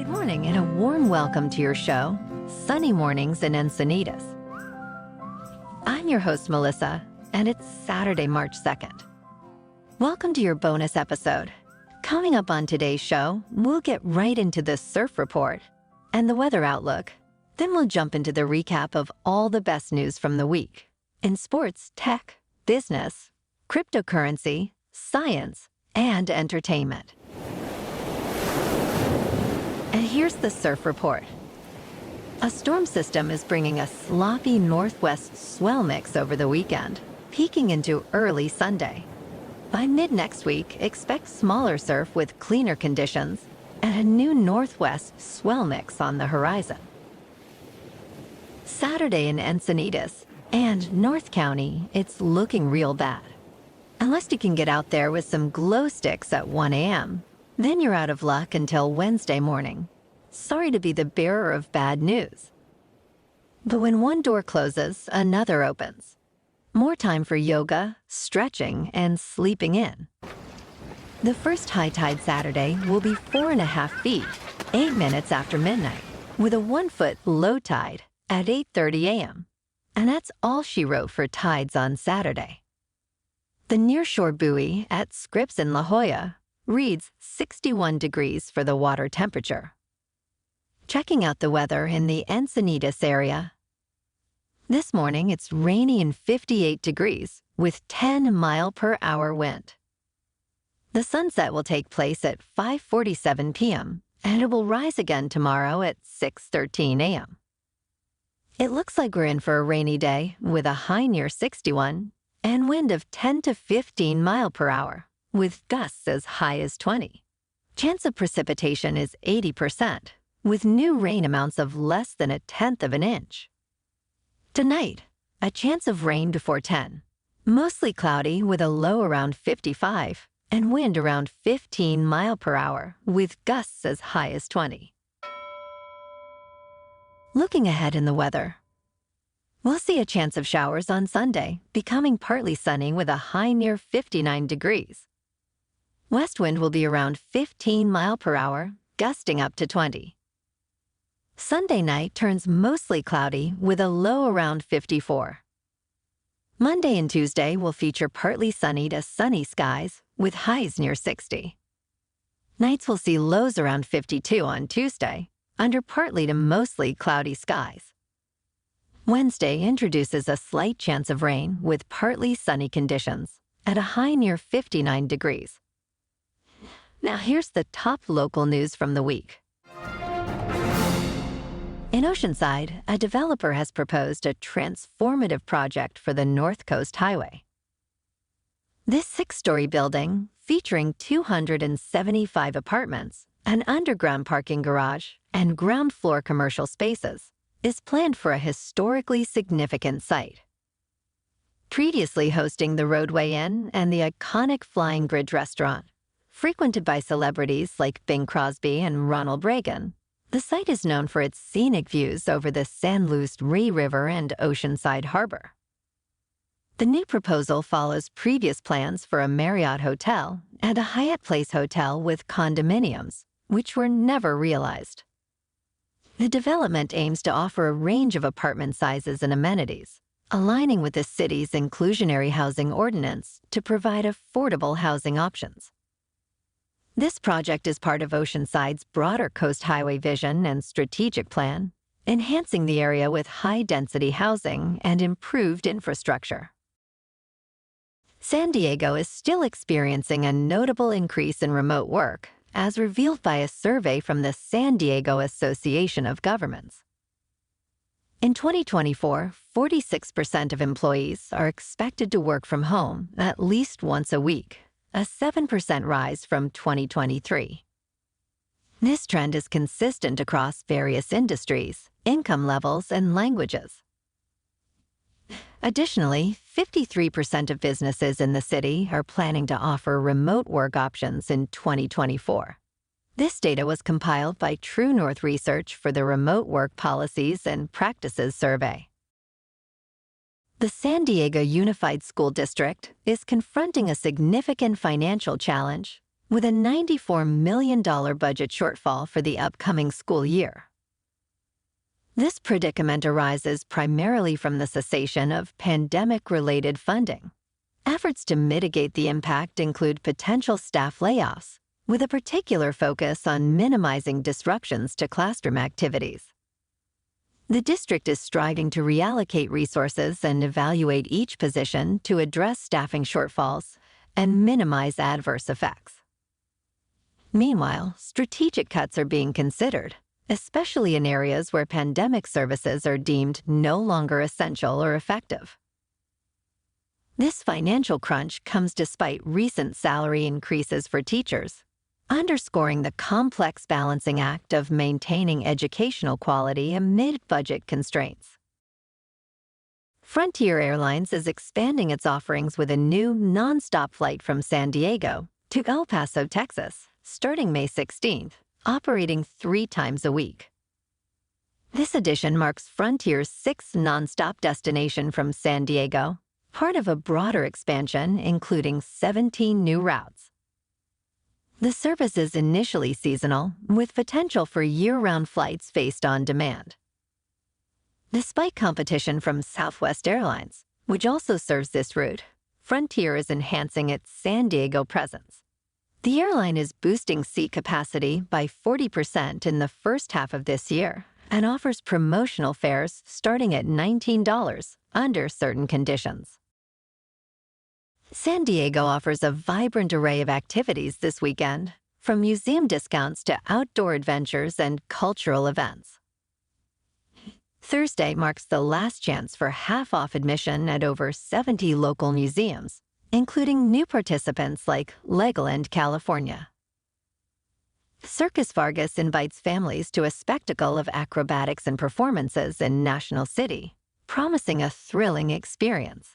Good morning and a warm welcome to your show, Sunny Mornings in Encinitas. I'm your host, Melissa, and it's Saturday, March 2nd. Welcome to your bonus episode. Coming up on today's show, we'll get right into the surf report and the weather outlook. Then we'll jump into the recap of all the best news from the week in sports, tech, business, cryptocurrency, science, and entertainment. And here's the surf report. A storm system is bringing a sloppy northwest swell mix over the weekend, peaking into early Sunday. By mid-next week, expect smaller surf with cleaner conditions and a new northwest swell mix on the horizon. Saturday in Encinitas and North County, it's looking real bad. Unless you can get out there with some glow sticks at 1 a.m., then you're out of luck until Wednesday morning. Sorry to be the bearer of bad news. But when one door closes, another opens. More time for yoga, stretching, and sleeping in. The first high tide Saturday will be 4.5 feet, 8 minutes after midnight, with a 1-foot low tide at 8:30 a.m. And that's all she wrote for tides on Saturday. The nearshore buoy at Scripps in La Jolla reads 61 degrees for the water temperature. Checking out the weather in the Encinitas area. This morning, it's rainy and 58 degrees with 10-mile-per-hour wind. The sunset will take place at 5:47 p.m., and it will rise again tomorrow at 6:13 a.m. It looks like we're in for a rainy day with a high near 61 and wind of 10 to 15 mile per hour, with gusts as high as 20. Chance of precipitation is 80%, with new rain amounts of less than 1/10 of an inch. Tonight, a chance of rain before 10. Mostly cloudy with a low around 55 and wind around 15 mile per hour, with gusts as high as 20. Looking ahead in the weather. We'll see a chance of showers on Sunday, becoming partly sunny with a high near 59 degrees. West wind will be around 15 mile per hour, gusting up to 20. Sunday night turns mostly cloudy with a low around 54. Monday and Tuesday will feature partly sunny to sunny skies with highs near 60. Nights will see lows around 52 on Tuesday, under partly to mostly cloudy skies. Wednesday introduces a slight chance of rain with partly sunny conditions at a high near 59 degrees. Now here's the top local news from the week. In Oceanside, a developer has proposed a transformative project for the North Coast Highway. This 6-story building, featuring 275 apartments, an underground parking garage, and ground floor commercial spaces, is planned for a historically significant site. Previously hosting the Roadway Inn and the iconic Flying Bridge restaurant, frequented by celebrities like Bing Crosby and Ronald Reagan, the site is known for its scenic views over the San Luis River and Oceanside Harbor. The new proposal follows previous plans for a Marriott hotel and a Hyatt Place hotel with condominiums, which were never realized. The development aims to offer a range of apartment sizes and amenities, aligning with the city's inclusionary housing ordinance to provide affordable housing options. This project is part of Oceanside's broader Coast Highway vision and strategic plan, enhancing the area with high-density housing and improved infrastructure. San Diego is still experiencing a notable increase in remote work, as revealed by a survey from the San Diego Association of Governments. In 2024, 46% of employees are expected to work from home at least once a week, a 7% rise from 2023. This trend is consistent across various industries, income levels, and languages. Additionally, 53% of businesses in the city are planning to offer remote work options in 2024. This data was compiled by True North Research for the Remote Work Policies and Practices Survey. The San Diego Unified School District is confronting a significant financial challenge with a $94 million budget shortfall for the upcoming school year. This predicament arises primarily from the cessation of pandemic-related funding. Efforts to mitigate the impact include potential staff layoffs, with a particular focus on minimizing disruptions to classroom activities. The district is striving to reallocate resources and evaluate each position to address staffing shortfalls and minimize adverse effects. Meanwhile, strategic cuts are being considered, especially in areas where pandemic services are deemed no longer essential or effective. This financial crunch comes despite recent salary increases for teachers, underscoring the complex balancing act of maintaining educational quality amid budget constraints. Frontier Airlines is expanding its offerings with a new nonstop flight from San Diego to El Paso, Texas, starting May 16th, operating 3 times a week. This addition marks Frontier's 6th nonstop destination from San Diego, part of a broader expansion including 17 new routes. The service is initially seasonal, with potential for year-round flights based on demand. Despite competition from Southwest Airlines, which also serves this route, Frontier is enhancing its San Diego presence. The airline is boosting seat capacity by 40% in the first half of this year and offers promotional fares starting at $19 under certain conditions. San Diego offers a vibrant array of activities this weekend, from museum discounts to outdoor adventures and cultural events. Thursday marks the last chance for half-off admission at over 70 local museums, including new participants like Legoland, California. Circus Vargas invites families to a spectacle of acrobatics and performances in National City, promising a thrilling experience.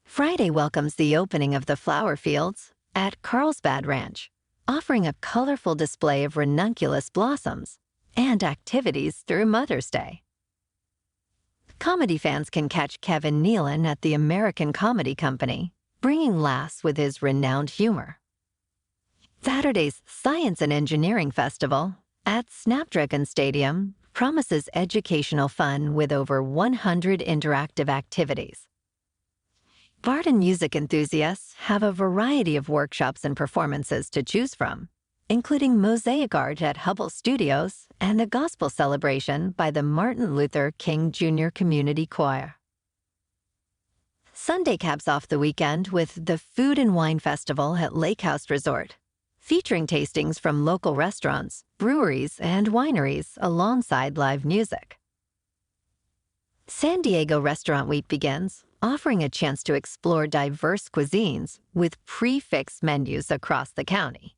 Friday welcomes the opening of the flower fields at Carlsbad Ranch, offering a colorful display of ranunculus blossoms and activities through Mother's Day. Comedy fans can catch Kevin Nealon at the American Comedy Company, bringing laughs with his renowned humor. Saturday's Science and Engineering Festival at Snapdragon Stadium promises educational fun with over 100 interactive activities. Art and music enthusiasts have a variety of workshops and performances to choose from, including mosaic art at Hubble Studios and the gospel celebration by the Martin Luther King Jr. Community Choir. Sunday caps off the weekend with the Food and Wine Festival at Lake House Resort, featuring tastings from local restaurants, breweries, and wineries alongside live music. San Diego Restaurant Week begins, offering a chance to explore diverse cuisines with prefix menus across the county.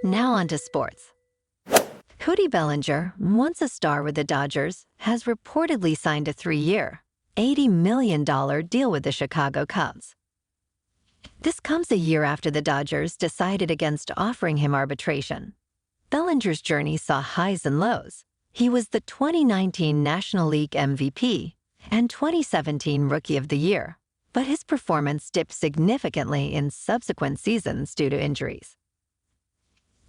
Now on to sports. Cody Bellinger, once a star with the Dodgers, has reportedly signed a 3-year, $80 million deal with the Chicago Cubs. This comes a year after the Dodgers decided against offering him arbitration. Bellinger's journey saw highs and lows. He was the 2019 National League MVP and 2017 Rookie of the Year, but his performance dipped significantly in subsequent seasons due to injuries.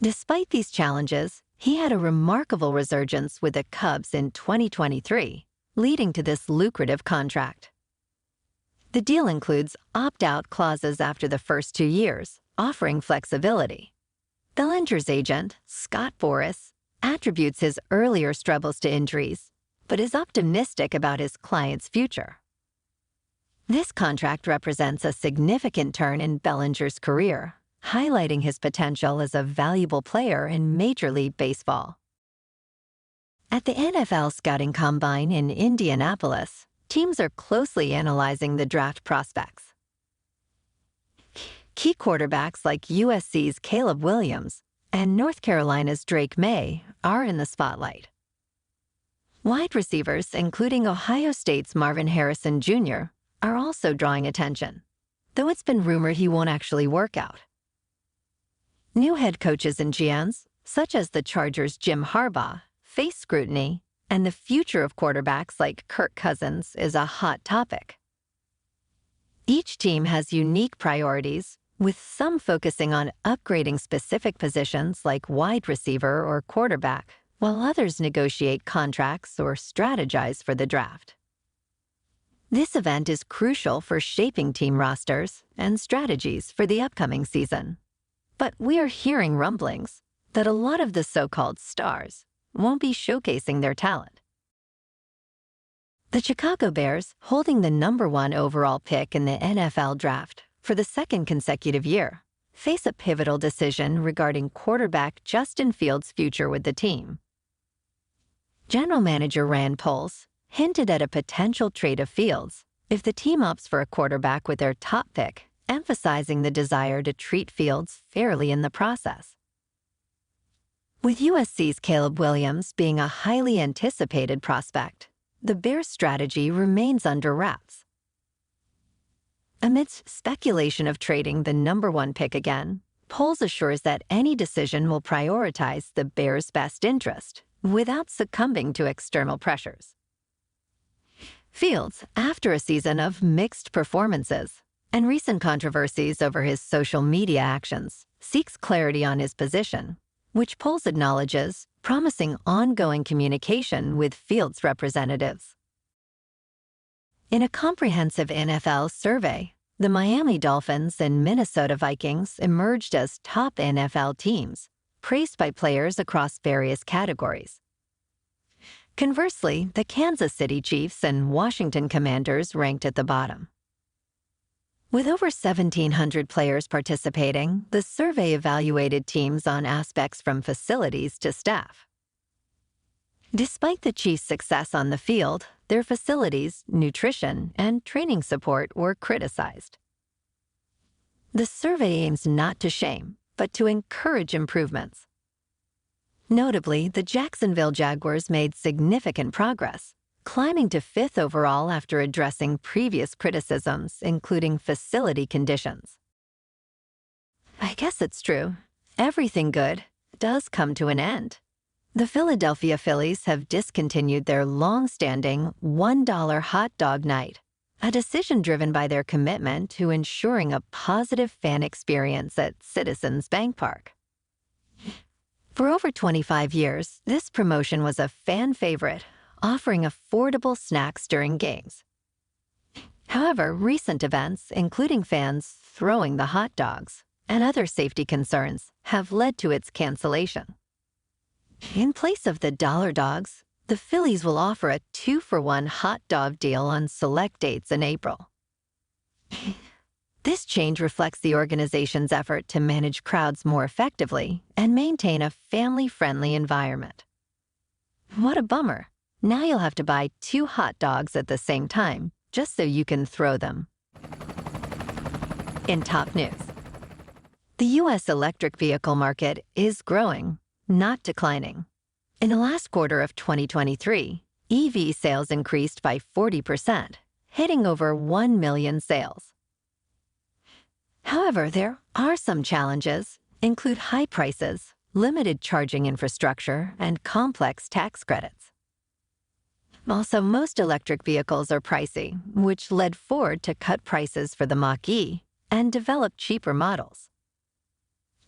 Despite these challenges, he had a remarkable resurgence with the Cubs in 2023, leading to this lucrative contract. The deal includes opt-out clauses after the first 2 years, offering flexibility. Bellinger's agent, Scott Boras, attributes his earlier struggles to injuries, but is optimistic about his client's future. This contract represents a significant turn in Bellinger's career, highlighting his potential as a valuable player in Major League Baseball. At the NFL Scouting Combine in Indianapolis, teams are closely analyzing the draft prospects. Key quarterbacks like USC's Caleb Williams and North Carolina's Drake May are in the spotlight. Wide receivers, including Ohio State's Marvin Harrison Jr., are also drawing attention, though it's been rumored he won't actually work out. New head coaches and GMs, such as the Chargers' Jim Harbaugh, face scrutiny, and the future of quarterbacks like Kirk Cousins is a hot topic. Each team has unique priorities, with some focusing on upgrading specific positions like wide receiver or quarterback, while others negotiate contracts or strategize for the draft. This event is crucial for shaping team rosters and strategies for the upcoming season. But we are hearing rumblings that a lot of the so-called stars won't be showcasing their talent. The Chicago Bears, holding the #1 overall pick in the NFL draft for the second consecutive year, face a pivotal decision regarding quarterback Justin Fields' future with the team. General Manager Rand Poles hinted at a potential trade of Fields if the team opts for a quarterback with their top pick, emphasizing the desire to treat Fields fairly in the process. With USC's Caleb Williams being a highly anticipated prospect, the Bears' strategy remains under wraps. Amidst speculation of trading the #1 pick again, Poles assures that any decision will prioritize the Bears' best interest without succumbing to external pressures. Fields, after a season of mixed performances and recent controversies over his social media actions, seeks clarity on his position, which Poles acknowledges promising ongoing communication with Fields' representatives. In a comprehensive NFL survey, the Miami Dolphins and Minnesota Vikings emerged as top NFL teams, praised by players across various categories. Conversely, the Kansas City Chiefs and Washington Commanders ranked at the bottom. With over 1,700 players participating, the survey evaluated teams on aspects from facilities to staff. Despite the Chiefs' success on the field, their facilities, nutrition, and training support were criticized. The survey aims not to shame, but to encourage improvements. Notably, the Jacksonville Jaguars made significant progress, climbing to 5th overall after addressing previous criticisms, including facility conditions. I guess it's true. Everything good does come to an end. The Philadelphia Phillies have discontinued their long-standing $1 hot dog night, a decision driven by their commitment to ensuring a positive fan experience at Citizens Bank Park. For over 25 years, this promotion was a fan favorite, offering affordable snacks during games. However, recent events, including fans throwing the hot dogs and other safety concerns, have led to its cancellation. In place of the dollar dogs, the Phillies will offer a 2-for-1 hot dog deal on select dates in April. This change reflects the organization's effort to manage crowds more effectively and maintain a family-friendly environment. What a bummer. Now you'll have to buy 2 hot dogs at the same time, just so you can throw them. In top news, the U.S. electric vehicle market is growing, not declining. In the last quarter of 2023, EV sales increased by 40%, hitting over 1 million sales. However, there are some challenges, include high prices, limited charging infrastructure, and complex tax credits. Also, most electric vehicles are pricey, which led Ford to cut prices for the Mach-E and develop cheaper models.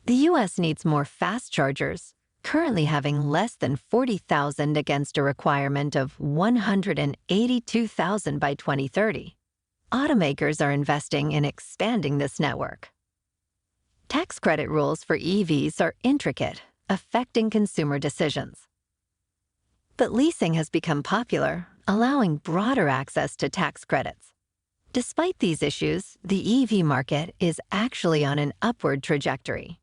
The U.S. needs more fast chargers, currently having less than 40,000 against a requirement of 182,000 by 2030. Automakers are investing in expanding this network. Tax credit rules for EVs are intricate, affecting consumer decisions. But leasing has become popular, allowing broader access to tax credits. Despite these issues, the EV market is actually on an upward trajectory.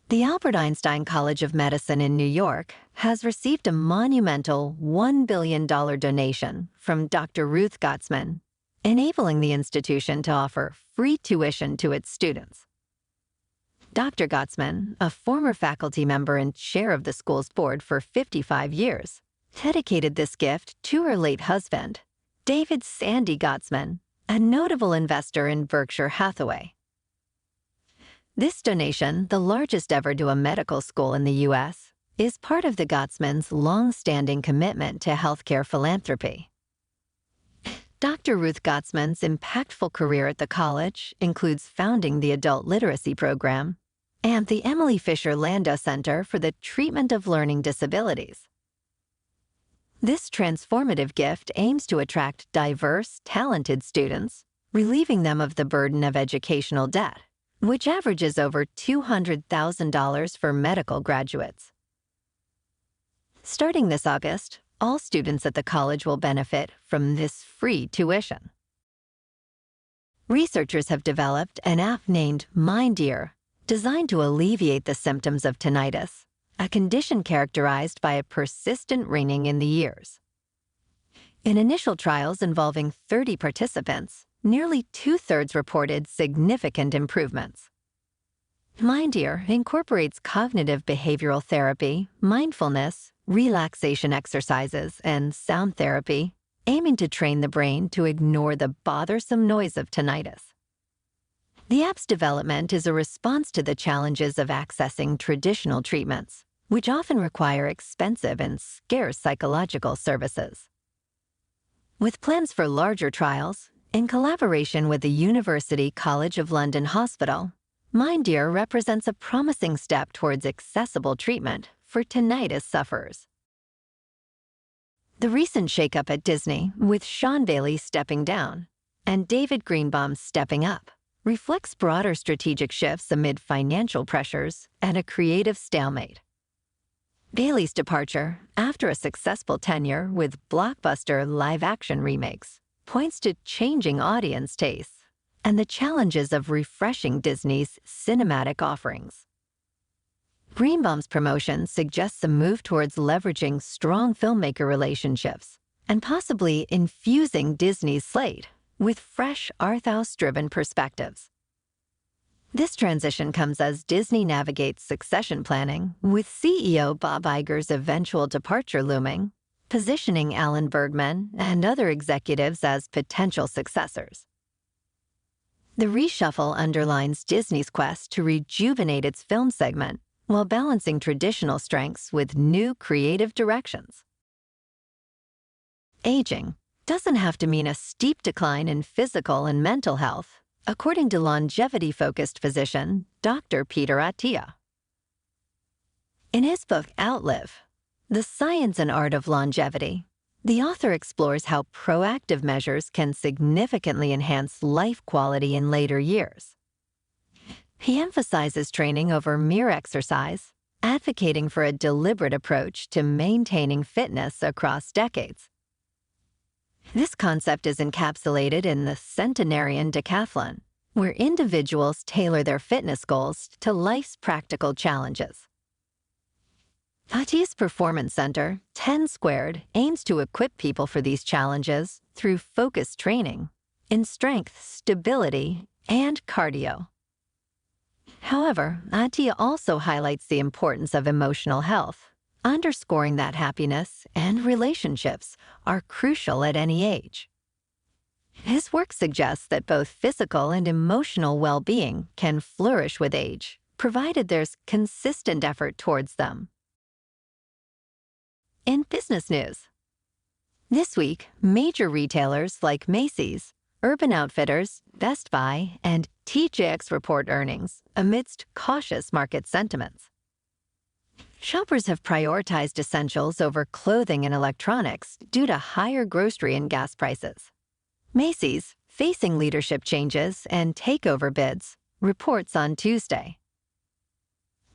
The Albert Einstein College of Medicine in New York has received a monumental $1 billion donation from Dr. Ruth Gottsman, enabling the institution to offer free tuition to its students. Dr. Gottsman, a former faculty member and chair of the school's board for 55 years, dedicated this gift to her late husband, David Sandy Gottsman, a notable investor in Berkshire Hathaway. This donation, the largest ever to a medical school in the U.S., is part of the Gottsmans' long-standing commitment to healthcare philanthropy. Dr. Ruth Gottsman's impactful career at the college includes founding the Adult Literacy Program and the Emily Fisher Landau Center for the Treatment of Learning Disabilities. This transformative gift aims to attract diverse, talented students, relieving them of the burden of educational debt, which averages over $200,000 for medical graduates. Starting this August, all students at the college will benefit from this free tuition. Researchers have developed an app named MindEar, designed to alleviate the symptoms of tinnitus, a condition characterized by a persistent ringing in the ears. In initial trials involving 30 participants, nearly 2/3 reported significant improvements. MindEar incorporates cognitive behavioral therapy, mindfulness, relaxation exercises, and sound therapy, aiming to train the brain to ignore the bothersome noise of tinnitus. The app's development is a response to the challenges of accessing traditional treatments, which often require expensive and scarce psychological services. With plans for larger trials, in collaboration with the University College of London Hospital, MindEar represents a promising step towards accessible treatment for tinnitus sufferers. The recent shakeup at Disney, with Sean Bailey stepping down and David Greenbaum stepping up, reflects broader strategic shifts amid financial pressures and a creative stalemate. Bailey's departure, after a successful tenure with blockbuster live-action remakes, points to changing audience tastes and the challenges of refreshing Disney's cinematic offerings. Greenbaum's promotion suggests a move towards leveraging strong filmmaker relationships and possibly infusing Disney's slate with fresh, arthouse-driven perspectives. This transition comes as Disney navigates succession planning, with CEO Bob Iger's eventual departure looming, positioning Alan Bergman and other executives as potential successors. The reshuffle underlines Disney's quest to rejuvenate its film segment while balancing traditional strengths with new creative directions. Aging doesn't have to mean a steep decline in physical and mental health, according to longevity-focused physician Dr. Peter Attia. In his book Outlive, The Science and Art of Longevity, the author explores how proactive measures can significantly enhance life quality in later years. He emphasizes training over mere exercise, advocating for a deliberate approach to maintaining fitness across decades. This concept is encapsulated in the Centenarian Decathlon, where individuals tailor their fitness goals to life's practical challenges. Attia's Performance Center, 10 Squared, aims to equip people for these challenges through focused training in strength, stability, and cardio. However, Attia also highlights the importance of emotional health, underscoring that happiness and relationships are crucial at any age. His work suggests that both physical and emotional well-being can flourish with age, provided there's consistent effort towards them. In business news, this week, major retailers like Macy's, Urban Outfitters, Best Buy, and TJX report earnings amidst cautious market sentiments. Shoppers have prioritized essentials over clothing and electronics due to higher grocery and gas prices. Macy's, facing leadership changes and takeover bids, reports on Tuesday.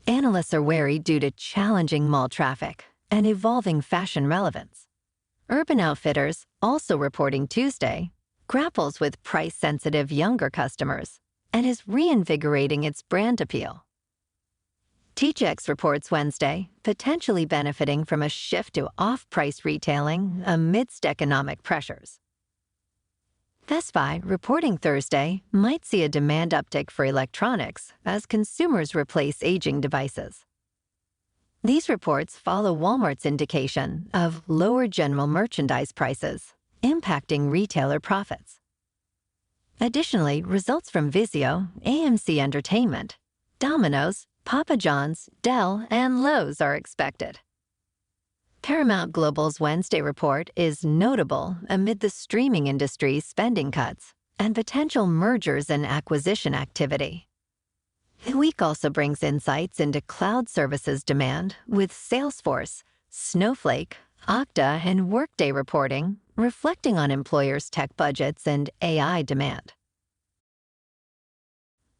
Analysts are wary due to challenging mall traffic and evolving fashion relevance. Urban Outfitters, also reporting Tuesday, grapples with price-sensitive younger customers and is reinvigorating its brand appeal. TJX reports Wednesday, potentially benefiting from a shift to off-price retailing amidst economic pressures. Best Buy, reporting Thursday, might see a demand uptick for electronics as consumers replace aging devices. These reports follow Walmart's indication of lower general merchandise prices, impacting retailer profits. Additionally, results from Vizio, AMC Entertainment, Domino's, Papa John's, Dell, and Lowe's are expected. Paramount Global's Wednesday report is notable amid the streaming industry's spending cuts and potential mergers and acquisition activity. The week also brings insights into cloud services demand with Salesforce, Snowflake, Okta, and Workday reporting reflecting on employers' tech budgets and AI demand.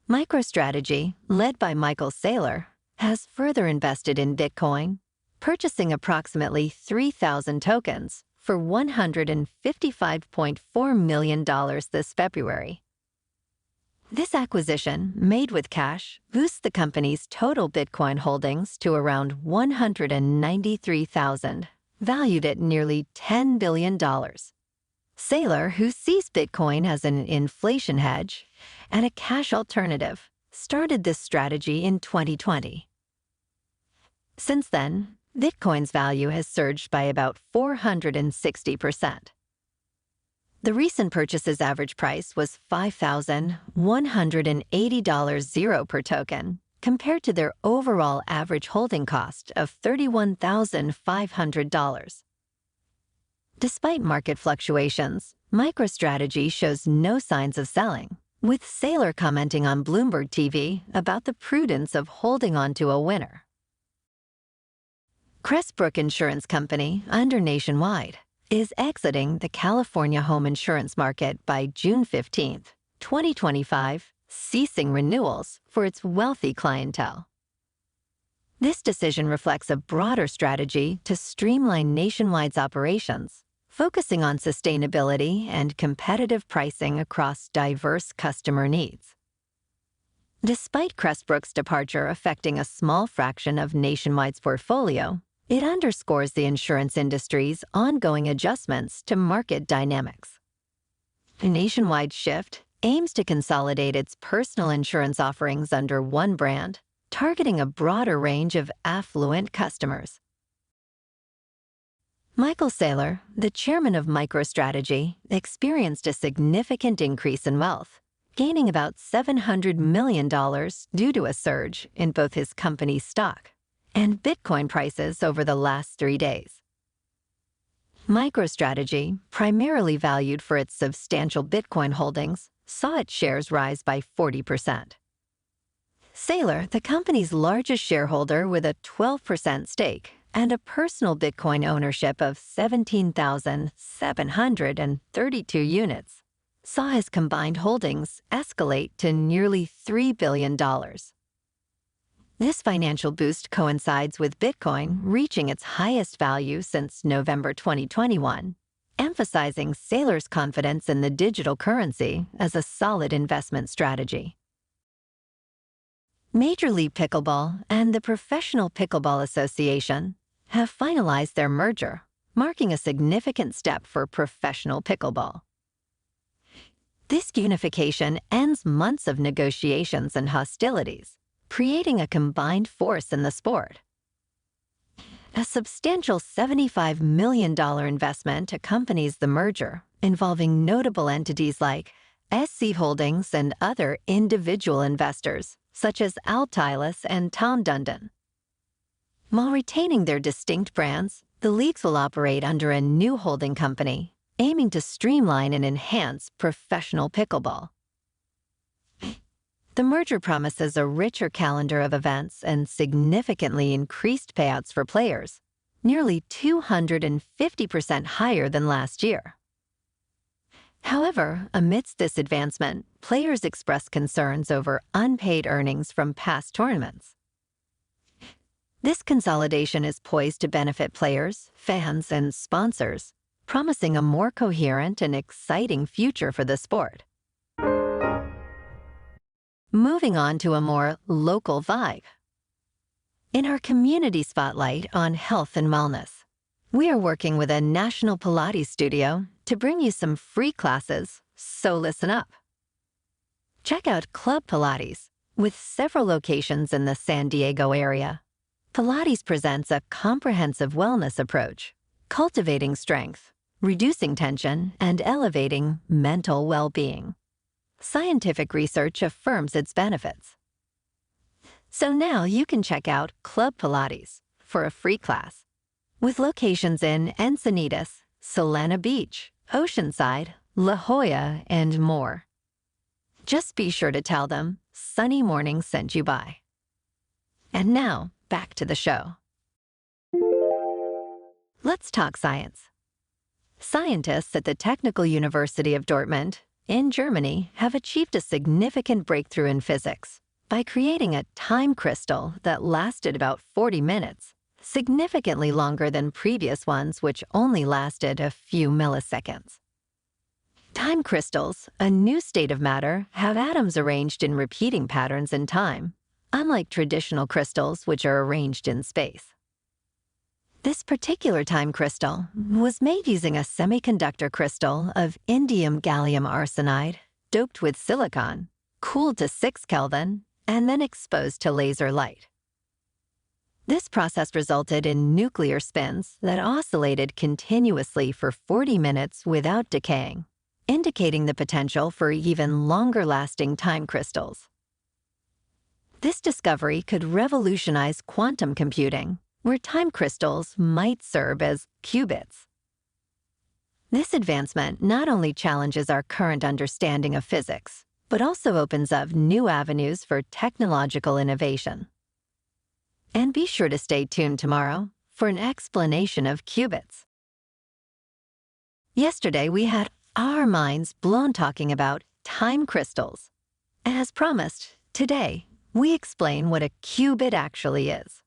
MicroStrategy, led by Michael Saylor, has further invested in Bitcoin, purchasing approximately 3,000 tokens for $155.4 million this February. This acquisition, made with cash, boosts the company's total Bitcoin holdings to around 193,000, valued at nearly $10 billion. Saylor, who sees Bitcoin as an inflation hedge and a cash alternative, started this strategy in 2020. Since then, Bitcoin's value has surged by about 460%. The recent purchase's average price was $5,180 per token, compared to their overall average holding cost of $31,500. Despite market fluctuations, MicroStrategy shows no signs of selling, with Saylor commenting on Bloomberg TV about the prudence of holding on to a winner. Crestbrook Insurance Company, under Nationwide, is exiting the California home insurance market by June 15, 2025, ceasing renewals for its wealthy clientele. This decision reflects a broader strategy to streamline Nationwide's operations, focusing on sustainability and competitive pricing across diverse customer needs. Despite Crestbrook's departure affecting a small fraction of Nationwide's portfolio, it underscores the insurance industry's ongoing adjustments to market dynamics. Nationwide's shift aims to consolidate its personal insurance offerings under one brand, targeting a broader range of affluent customers. Michael Saylor, the chairman of MicroStrategy, experienced a significant increase in wealth, gaining about $700 million due to a surge in both his company's stock and Bitcoin prices over the last 3 days. MicroStrategy, primarily valued for its substantial Bitcoin holdings, saw its shares rise by 40%. Saylor, the company's largest shareholder with a 12% stake and a personal Bitcoin ownership of 17,732 units, saw his combined holdings escalate to nearly $3 billion. This financial boost coincides with Bitcoin reaching its highest value since November 2021, emphasizing Saylor's confidence in the digital currency as a solid investment strategy. Major League Pickleball and the Professional Pickleball Association have finalized their merger, marking a significant step for professional pickleball. This unification ends months of negotiations and hostilities, creating a combined force in the sport. A substantial $75 million investment accompanies the merger, involving notable entities like SC Holdings and other individual investors, such as Altilis and Tom Dundon. While retaining their distinct brands, the leagues will operate under a new holding company, aiming to streamline and enhance professional pickleball. The merger promises a richer calendar of events and significantly increased payouts for players, nearly 250% higher than last year. However, amidst this advancement, players express concerns over unpaid earnings from past tournaments. This consolidation is poised to benefit players, fans, and sponsors, promising a more coherent and exciting future for the sport. Moving on to a more local vibe. In our community spotlight on health and wellness, we are working with a national Pilates studio to bring you some free classes, so listen up. Check out Club Pilates, with several locations in the San Diego area. Pilates presents a comprehensive wellness approach, cultivating strength, reducing tension, and elevating mental well-being. Scientific research affirms its benefits. So now you can check out Club Pilates for a free class. with locations in Encinitas, Solana Beach, Oceanside, La Jolla, and more. Just be sure to tell them Sunny Morning sent you by. And now, back to the show. Let's talk science. Scientists at the Technical University of Dortmund in Germany have achieved a significant breakthrough in physics by creating a time crystal that lasted about 40 minutes, significantly longer than previous ones which only lasted a few milliseconds. Time crystals, a new state of matter, have atoms arranged in repeating patterns in time, unlike traditional crystals which are arranged in space. This particular time crystal was made using a semiconductor crystal of indium gallium arsenide doped with silicon, cooled to 6 Kelvin, and then exposed to laser light. This process resulted in nuclear spins that oscillated continuously for 40 minutes without decaying, indicating the potential for even longer-lasting time crystals. This discovery could revolutionize quantum computing, where time crystals might serve as qubits. This advancement not only challenges our current understanding of physics, but also opens up new avenues for technological innovation. And be sure to stay tuned tomorrow for an explanation of qubits. Yesterday, we had our minds blown talking about time crystals. As promised, today, we explain what a qubit actually is.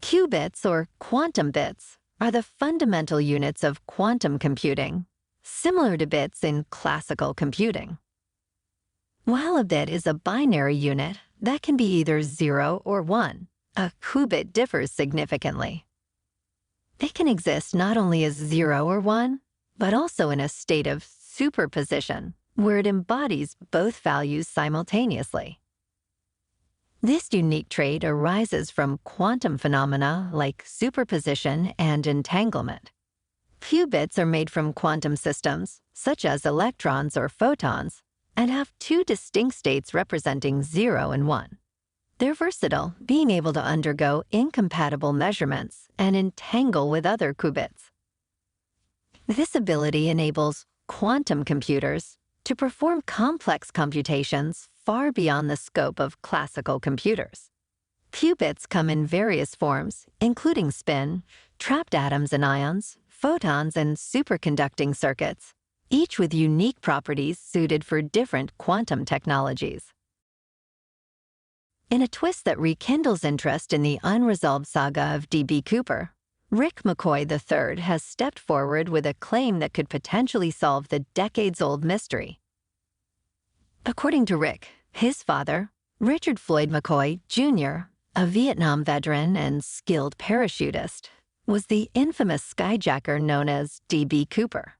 Qubits, or quantum bits, are the fundamental units of quantum computing, similar to bits in classical computing. While a bit is a binary unit that can be either 0 or 1, a qubit differs significantly. It can exist not only as 0 or 1, but also in a state of superposition, where it embodies both values simultaneously. This unique trait arises from quantum phenomena like superposition and entanglement. Qubits are made from quantum systems, such as electrons or photons, and have two distinct states representing 0 and 1. They're versatile, being able to undergo incompatible measurements and entangle with other qubits. This ability enables quantum computers to perform complex computations far beyond the scope of classical computers. Qubits come in various forms, including spin, trapped atoms and ions, photons, and superconducting circuits, each with unique properties suited for different quantum technologies. In a twist that rekindles interest in the unresolved saga of D.B. Cooper, Rick McCoy III has stepped forward with a claim that could potentially solve the decades-old mystery. According to Rick, his father, Richard Floyd McCoy, Jr., a Vietnam veteran and skilled parachutist, was the infamous skyjacker known as D.B. Cooper.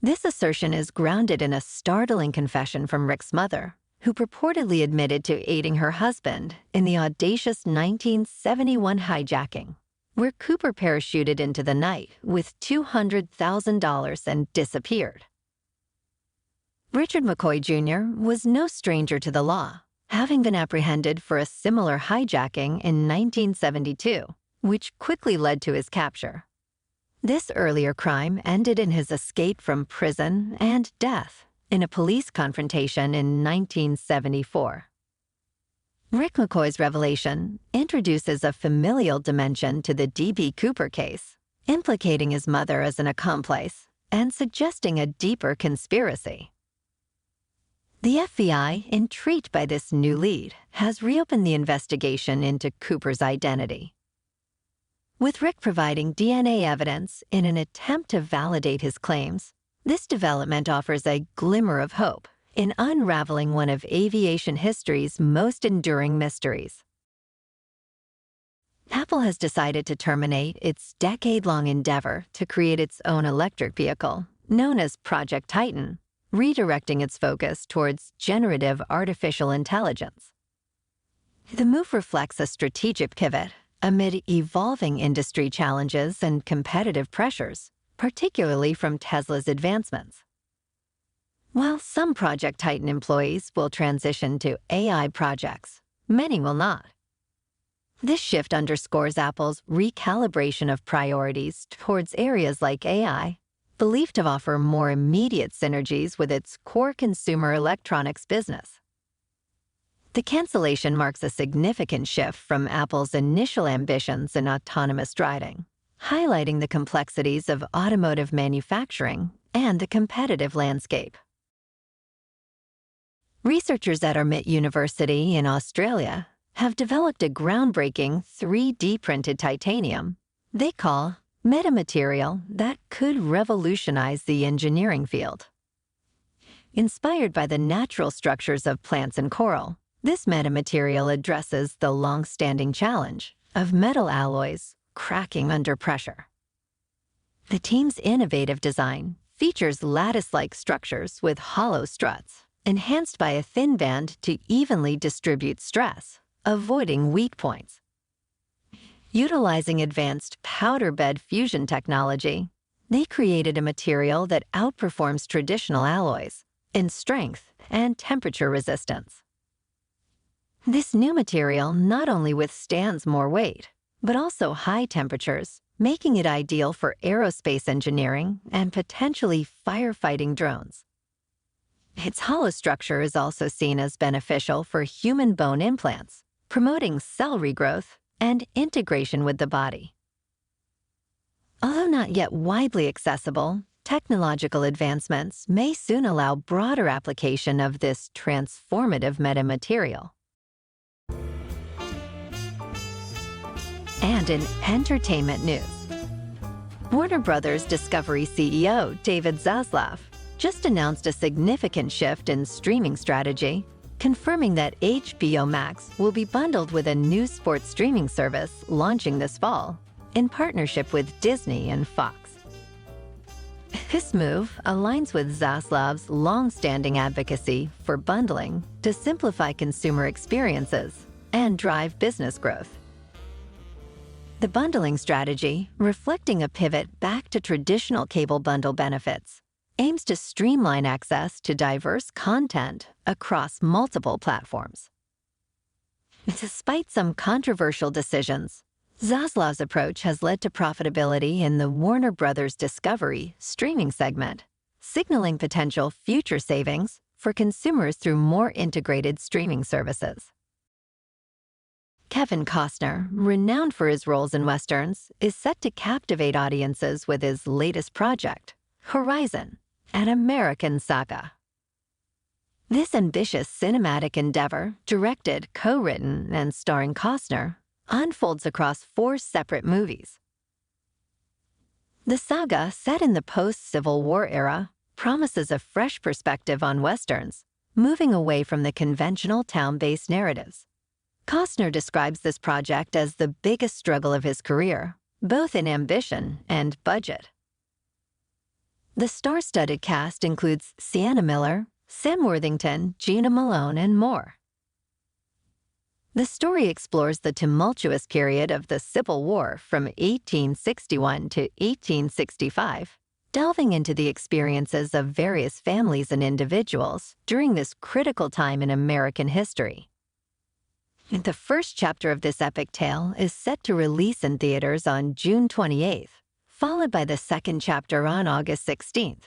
This assertion is grounded in a startling confession from Rick's mother, who purportedly admitted to aiding her husband in the audacious 1971 hijacking, where Cooper parachuted into the night with $200,000 and disappeared. Richard McCoy Jr. was no stranger to the law, having been apprehended for a similar hijacking in 1972, which quickly led to his capture. This earlier crime ended in his escape from prison and death in a police confrontation in 1974. Rick McCoy's revelation introduces a familial dimension to the D.B. Cooper case, implicating his mother as an accomplice and suggesting a deeper conspiracy. The FBI, intrigued by this new lead, has reopened the investigation into Cooper's identity. With Rick providing DNA evidence in an attempt to validate his claims, this development offers a glimmer of hope in unraveling one of aviation history's most enduring mysteries. Apple has decided to terminate its decade-long endeavor to create its own electric vehicle, known as Project Titan, redirecting its focus towards generative artificial intelligence. The move reflects a strategic pivot amid evolving industry challenges and competitive pressures, particularly from Tesla's advancements. While some Project Titan employees will transition to AI projects, many will not. This shift underscores Apple's recalibration of priorities towards areas like AI, believed to offer more immediate synergies with its core consumer electronics business. The cancellation marks a significant shift from Apple's initial ambitions in autonomous driving, highlighting the complexities of automotive manufacturing and the competitive landscape. Researchers at Armit University in Australia have developed a groundbreaking 3D printed titanium they call metamaterial that could revolutionize the engineering field. Inspired by the natural structures of plants and coral, this metamaterial addresses the long-standing challenge of metal alloys cracking under pressure. The team's innovative design features lattice-like structures with hollow struts, enhanced by a thin band to evenly distribute stress, avoiding weak points. Utilizing advanced powder bed fusion technology, they created a material that outperforms traditional alloys in strength and temperature resistance. This new material not only withstands more weight, but also high temperatures, making it ideal for aerospace engineering and potentially firefighting drones. Its hollow structure is also seen as beneficial for human bone implants, promoting cell regrowth and integration with the body. Although not yet widely accessible, technological advancements may soon allow broader application of this transformative metamaterial. And in entertainment news, Warner Bros. Discovery CEO David Zaslav just announced a significant shift in streaming strategy, confirming that HBO Max will be bundled with a new sports streaming service launching this fall in partnership with Disney and Fox. This move aligns with Zaslav's long-standing advocacy for bundling to simplify consumer experiences and drive business growth. The bundling strategy, reflecting a pivot back to traditional cable bundle benefits, aims to streamline access to diverse content across multiple platforms. Despite some controversial decisions, Zaslav's approach has led to profitability in the Warner Bros. Discovery streaming segment, signaling potential future savings for consumers through more integrated streaming services. Kevin Costner, renowned for his roles in Westerns, is set to captivate audiences with his latest project, Horizon, an American saga. This ambitious cinematic endeavor, directed, co-written, and starring Costner, unfolds across 4 separate movies. The saga, set in the post-Civil War era, promises a fresh perspective on Westerns, moving away from the conventional town-based narratives. Costner describes this project as the biggest struggle of his career, both in ambition and budget. The star-studded cast includes Sienna Miller, Sam Worthington, Gina Malone, and more. The story explores the tumultuous period of the Civil War from 1861 to 1865, delving into the experiences of various families and individuals during this critical time in American history. The first chapter of this epic tale is set to release in theaters on June 28th, followed by the second chapter on August 16th.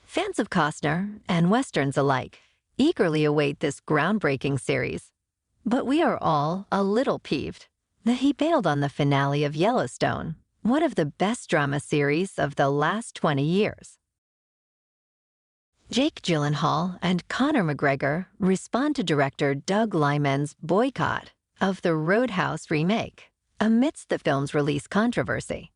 Fans of Costner and Westerns alike eagerly await this groundbreaking series, but we are all a little peeved that he bailed on the finale of Yellowstone, one of the best drama series of the last 20 years. Jake Gyllenhaal and Conor McGregor respond to director Doug Liman's boycott of the Roadhouse remake amidst the film's release controversy.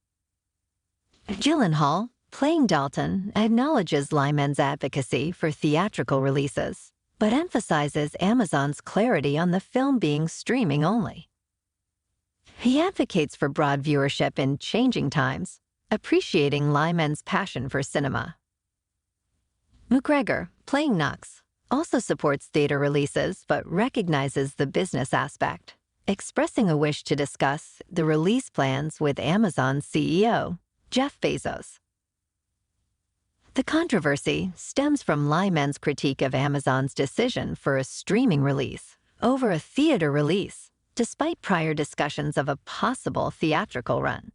Gyllenhaal, playing Dalton, acknowledges Liman's advocacy for theatrical releases, but emphasizes Amazon's clarity on the film being streaming only. He advocates for broad viewership in changing times, appreciating Liman's passion for cinema. McGregor, playing Knox, also supports theater releases but recognizes the business aspect, expressing a wish to discuss the release plans with Amazon's CEO, Jeff Bezos. The controversy stems from Liman's critique of Amazon's decision for a streaming release over a theater release, despite prior discussions of a possible theatrical run.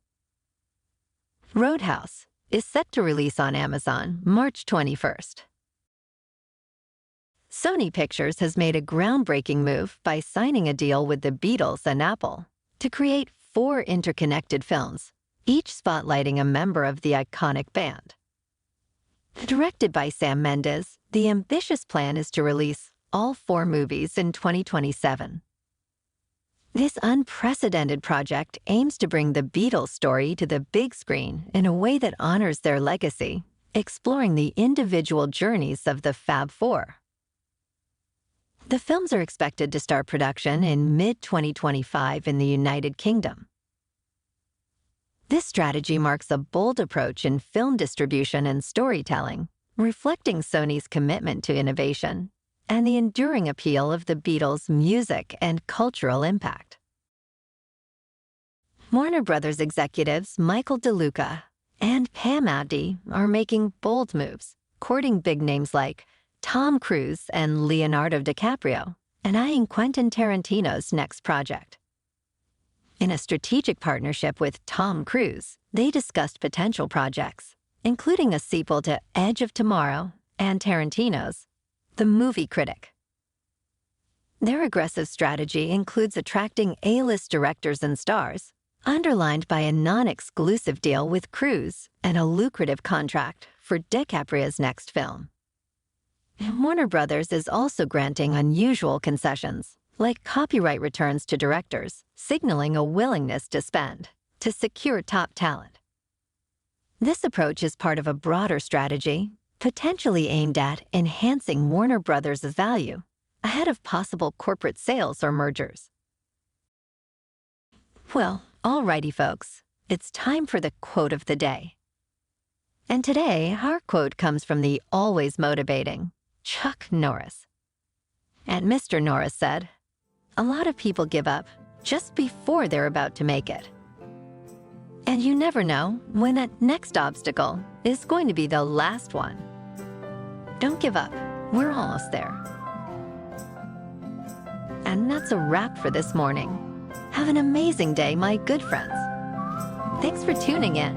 Roadhouse is set to release on Amazon March 21st. Sony Pictures has made a groundbreaking move by signing a deal with the Beatles and Apple to create 4 interconnected films, each spotlighting a member of the iconic band. Directed by Sam Mendes, the ambitious plan is to release all 4 movies in 2027. This unprecedented project aims to bring the Beatles story to the big screen in a way that honors their legacy, exploring the individual journeys of the Fab Four. The films are expected to start production in mid-2025 in the United Kingdom. This strategy marks a bold approach in film distribution and storytelling, reflecting Sony's commitment to innovation and the enduring appeal of the Beatles' music and cultural impact. Warner Brothers executives Michael DeLuca and Pam Abdi are making bold moves, courting big names like Tom Cruise and Leonardo DiCaprio, and eyeing Quentin Tarantino's next project. In a strategic partnership with Tom Cruise, they discussed potential projects, including a sequel to Edge of Tomorrow and Tarantino's The Movie Critic. Their aggressive strategy includes attracting A-list directors and stars, underlined by a non-exclusive deal with Cruise and a lucrative contract for DiCaprio's next film. Warner Brothers is also granting unusual concessions, like copyright returns to directors, signaling a willingness to spend to secure top talent. This approach is part of a broader strategy, potentially aimed at enhancing Warner Brothers' value ahead of possible corporate sales or mergers. Well, alrighty folks, it's time for the quote of the day. And today, our quote comes from the always motivating Chuck Norris. And Mr. Norris said, "A lot of people give up just before they're about to make it. And you never know when that next obstacle is going to be the last one. Don't give up. We're almost there." And that's a wrap for this morning. Have an amazing day, my good friends. Thanks for tuning in.